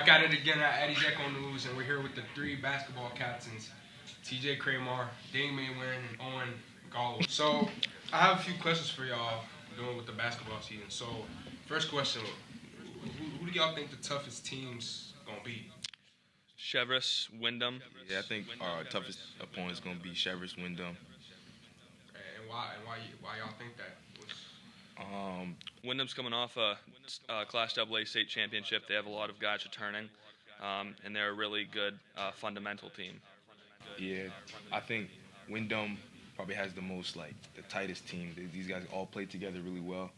back at it again at Eddie's Echo News, and we're here with the three basketball captains, TJ Kramer, Dane Maywin, and Owen Gallo. So, I have a few questions for y'all doing with the basketball season. So, first question, who do y'all think the toughest team's going to be? Chevrolet, Wyndham. Yeah, I think our toughest opponent is going to be Chevrolet, Wyndham. And why y'all think that? Wyndham's coming off a Class AA state championship. They have a lot of guys returning, and they're a really good fundamental team. Yeah, I think Wyndham probably has the tightest team. These guys all play together really well.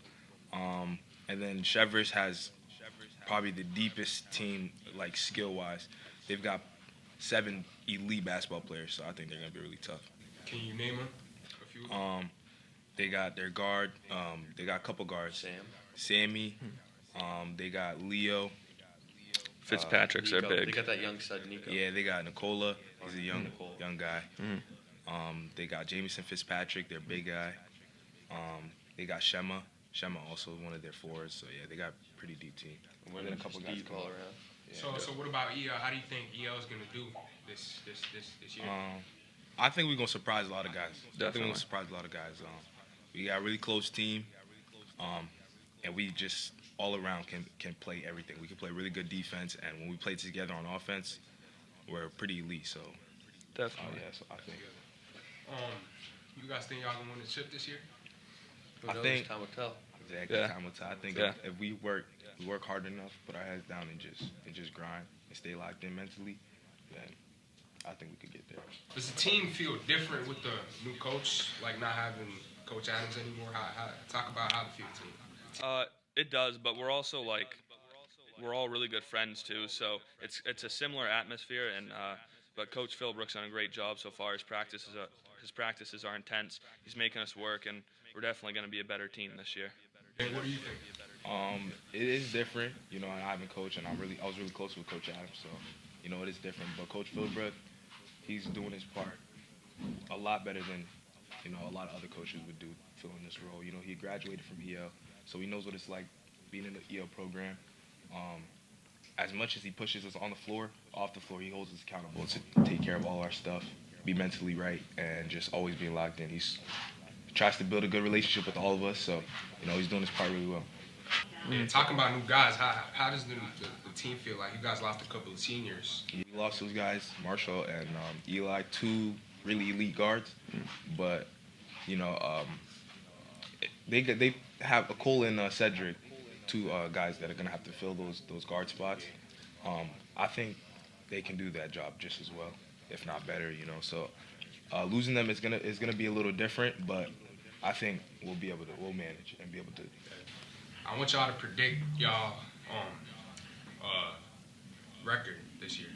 And then Chevrolet has probably the deepest team, skill-wise. They've got 7 elite basketball players, so I think they're going to be really tough. Can you name them? A few? They got their guard. They got a couple guards. Sammy. They got Leo. Fitzpatrick's Nico. their big. They got that young stud, Nico. Yeah, they got Nicola. He's a young guy. Mm-hmm. They got Jamison Fitzpatrick, their big guy. They got Shema. Shema also one of their forwards. So, yeah, they got a pretty deep team. And then a couple guys all around. Yeah. So what about EL? How do you think EL is going to do this year? I think we're going to surprise a lot of guys. Definitely. I think we're going to surprise a lot of guys. We got a really close team, and we just all around can play everything. We can play really good defense, and when we play together on offense, we're pretty elite. So, Definitely. So I think. You guys think y'all going to win the chip this year? Who knows? think Time will tell. Exactly. Yeah. Time will tell. I think Yeah. if we work hard enough, put our heads down, and just grind and stay locked in mentally, then I think we could get there. Does the team feel different with the new coach, like not having Coach Adams anymore? Talk about how the field team. It does, but we're also we're all really good friends too. So it's a similar atmosphere, and but Coach Phil Brooks done a great job so far. His practices are intense. He's making us work, and we're definitely going to be a better team this year. And what do you think? It is different, and I haven't coached, and I was really close with Coach Adams, so it is different. But Coach Philbrook, he's doing his part a lot better than a lot of other coaches would do filling this role. He graduated from EL, so he knows what it's like being in the EL program. As much as he pushes us on the floor, off the floor, he holds us accountable to take care of all our stuff, be mentally right, and just always be locked in. He tries to build a good relationship with all of us, so he's doing his part really well. Yeah, talking about new guys, how does the team feel? Like you guys lost a couple of seniors. We lost those guys, Marshall and Eli, 2 really elite guards, but they have Cole and Cedric, 2 guys that are gonna have to fill those guard spots. I think they can do that job just as well, if not better. So losing them is gonna be a little different, but I think we'll manage and be able to. I want y'all to predict y'all record this year.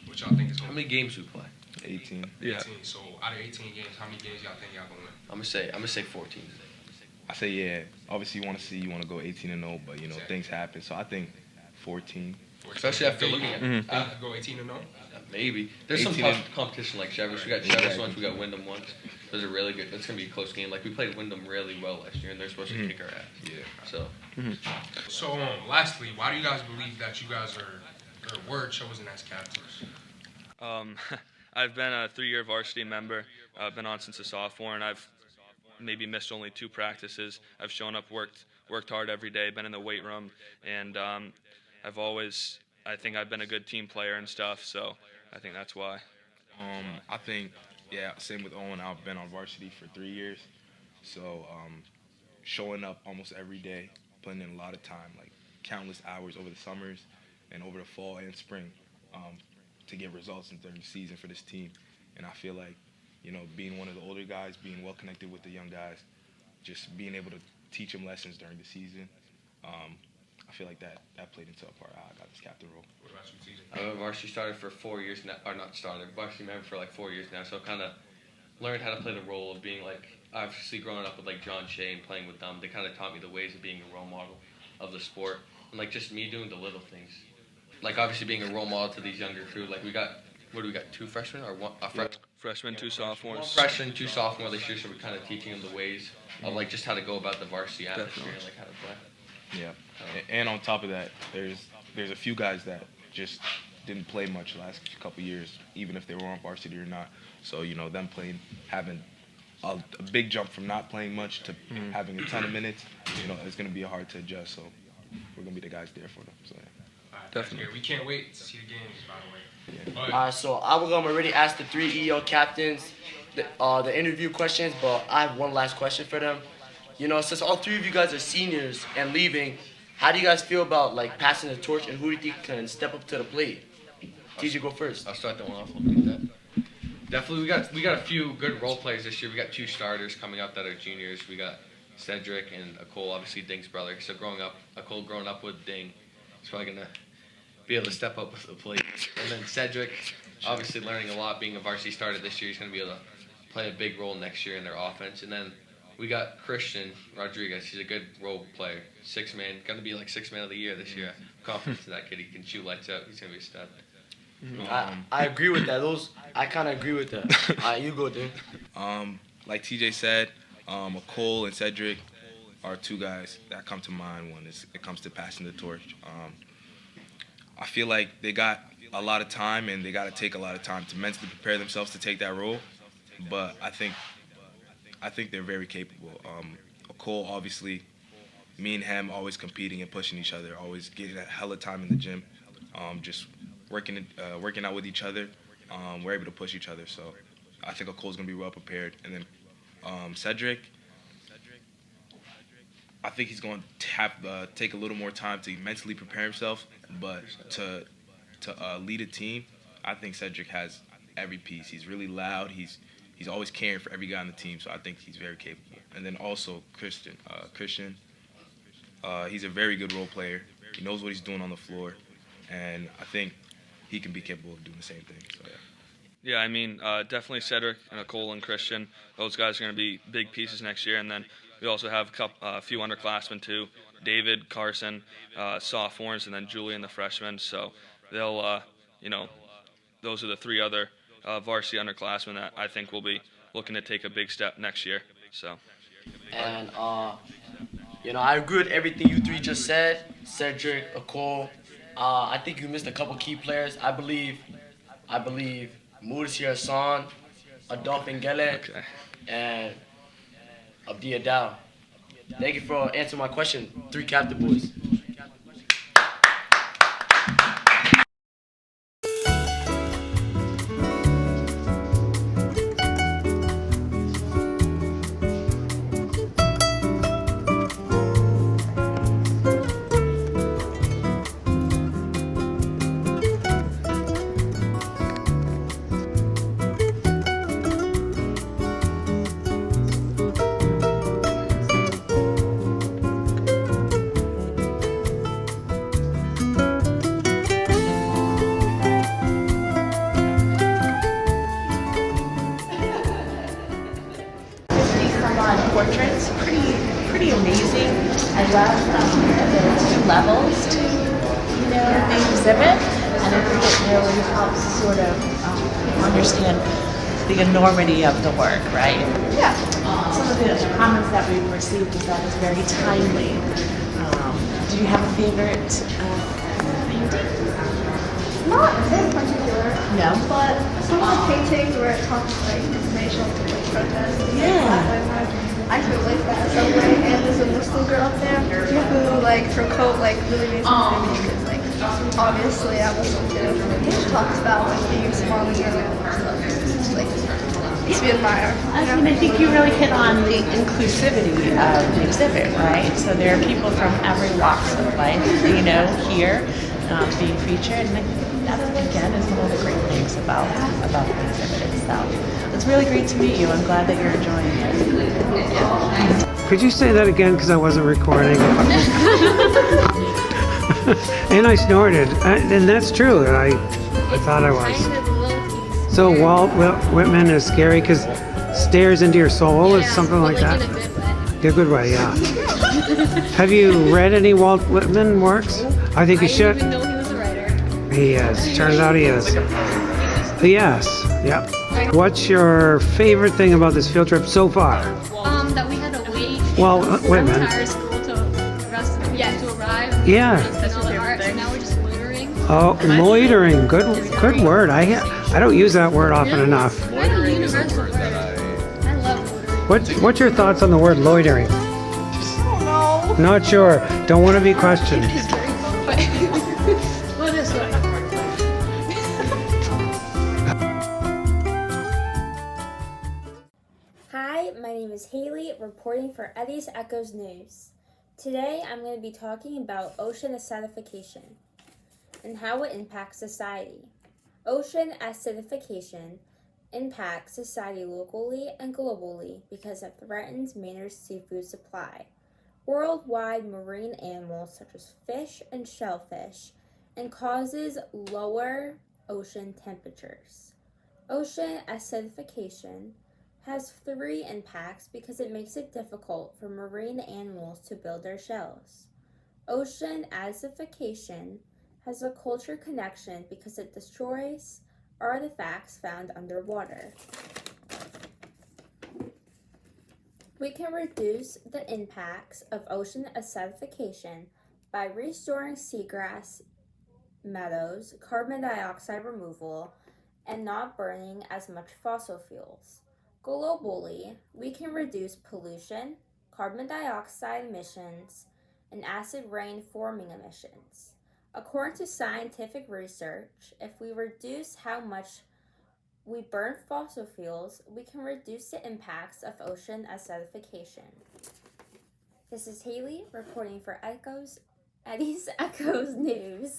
What y'all think is How going to many games we play? 18. Yeah. 18. So out of 18 games, how many games y'all think y'all going to win? I'm gonna say 14. I say, yeah. Obviously, you want to go 18-0, but things happen. So I think 14. Especially after looking at Mhm. Go 18-0? maybe. There's some 18 tough competition like Chevrolet. We got Chevrolet once, we got Wyndham once. Those are really good. That's gonna be a close game. Like we played Wyndham really well last year, and they're supposed to kick our ass. Yeah. So So lastly, why do you guys believe that you guys were chosen as captains? I've been a 3-year varsity member. I've been on since a sophomore, and I've maybe missed only 2 practices. I've shown up, worked hard every day, been in the weight room, and I think I've been a good team player and stuff. So I think that's why. I think, same with Owen. I've been on varsity for 3 years, so showing up almost every day, putting in a lot of time, like countless hours over the summers and over the fall and spring, to get results during the season for this team. And I feel like, being one of the older guys, being well connected with the young guys, just being able to teach them lessons during the season, I feel like that played into a part. I got this captain role. What about you, TJ? I've been varsity started for 4 years now, or not started, varsity member for like 4 years now. So kind of learned how to play the role of being obviously growing up with John Shea and playing with them. They kind of taught me the ways of being a role model of the sport, and just me doing the little things. Obviously being a role model to these younger crew. We got 2 freshmen or one Freshmen, 2 sophomores. 1 freshman, 2 sophomores this year, so we're kind of teaching them the ways of just how to go about the varsity atmosphere and how to play. Yeah. And on top of that, there's a few guys that just didn't play much last couple years, even if they were on varsity or not. So, you know, them playing, having a big jump from not playing much to having a ton of minutes, you know, it's going to be hard to adjust. So we're going to be the guys there for them. So, yeah. Definitely. We can't wait to see the games, by the way. Yeah. Alright, so I was gonna already ask the 3 EO captains the interview questions, but I have one last question for them. You know, since all 3 of you guys are seniors and leaving, how do you guys feel about like passing the torch, and who do you think can step up to the plate? TJ, go first. I'll start that one off. Looking at that. Definitely, we got a few good role players this year. We got 2 starters coming up that are juniors. We got Cedric and Akol, obviously Ding's brother. So Akol growing up with Ding, he's probably gonna be able to step up with the plate. And then Cedric, obviously learning a lot, being a varsity starter this year. He's gonna be able to play a big role next year in their offense. And then we got Christian Rodriguez. He's a good role player, 6-man, gonna be like 6-man of the year this year. I'm confident in that kid. He can shoot lights out. He's gonna be a stud. I agree with that. I kind of agree with that. Alright, you go, Ding. Like TJ said, Akol and Cedric are 2 guys that come to mind when it comes to passing the torch. I feel like they got a lot of time, and they got to take a lot of time to mentally prepare themselves to take that role. But I think they're very capable. Akol, obviously, me and him always competing and pushing each other, always getting a hella time in the gym, just working out with each other. We're able to push each other, so I think Akol's gonna be well prepared. And then Cedric, I think he's going to have take a little more time to mentally prepare himself, but to lead a team, I think Cedric has every piece. He's really loud. He's always caring for every guy on the team, so I think he's very capable. And then also Christian. He's a very good role player. He knows what he's doing on the floor, and I think he can be capable of doing the same thing. So, yeah. Yeah, I mean, definitely Cedric and Akol and Christian. Those guys are going to be big pieces next year. And then we also have a few underclassmen too. David, Carson, sophomores, and then Julian, the freshman. So they'll, those are the 3 other varsity underclassmen that I think will be looking to take a big step next year. So. And I agree with everything you 3 just said. Cedric, Akol. I think you missed a couple key players. I believe Mudasir Hassan, Adolphe Ngele, and Abdi Adao. Thank you for answering my question. 3 captain boys. Portraits, pretty amazing. I love the 2 levels to the exhibit, and I think it really helps sort of understand the enormity of the work, right? Yeah. Some of the comments that we've received is that it's very timely. Do you have a favorite painting? Not in particular. No. But some of the paintings where it talks like information on the protest. I could like that some way. And there's a Muslim girl up there who like her coat like really makes me happy because like obviously I'm Muslim too. And she talks about like being small and girly and stuff. Like makes me admire. I mean, I think you really hit on the inclusivity of the exhibit, right? So there are people from every walks of life, here being featured, and I think that again is one of the great things about the exhibit itself. It's really great to meet you. I'm glad that you're enjoying it. Could you say that again, because I wasn't recording? And I snorted, and that's true. I thought I was. So Walt Whitman is scary because stares into your soul, is something like that. In a good way, yeah. Have you read any Walt Whitman works? I think you should. I didn't even know he was a writer. He is. Turns out he is. Yes. Yep. What's your favorite thing about this field trip so far? That we had to wait Whitman. entire school to arrive. Yeah. And all the art, so now we're just loitering. Oh, loitering. Good word. I don't use that word often enough. Loitering is a word that I love loitering. What's your thoughts on the word loitering? I don't know. Not sure. Don't want to be questioned. Well, this one. Hi, my name is Haley, reporting for Eddie's Echoes News. Today I'm going to be talking about ocean acidification and how it impacts society. Ocean acidification impacts society locally and globally because it threatens Maine's seafood supply. Worldwide marine animals such as fish and shellfish and causes lower ocean temperatures. Ocean acidification has 3 impacts because it makes it difficult for marine animals to build their shells. Ocean acidification has a cultural connection because it destroys artifacts found underwater. We can reduce the impacts of ocean acidification by restoring seagrass meadows, carbon dioxide removal, and not burning as much fossil fuels. Globally, we can reduce pollution, carbon dioxide emissions, and acid rain forming emissions. According to scientific research, if we reduce how much we burn fossil fuels, we can reduce the impacts of ocean acidification. This is Haley reporting for Eddie's Echoes News.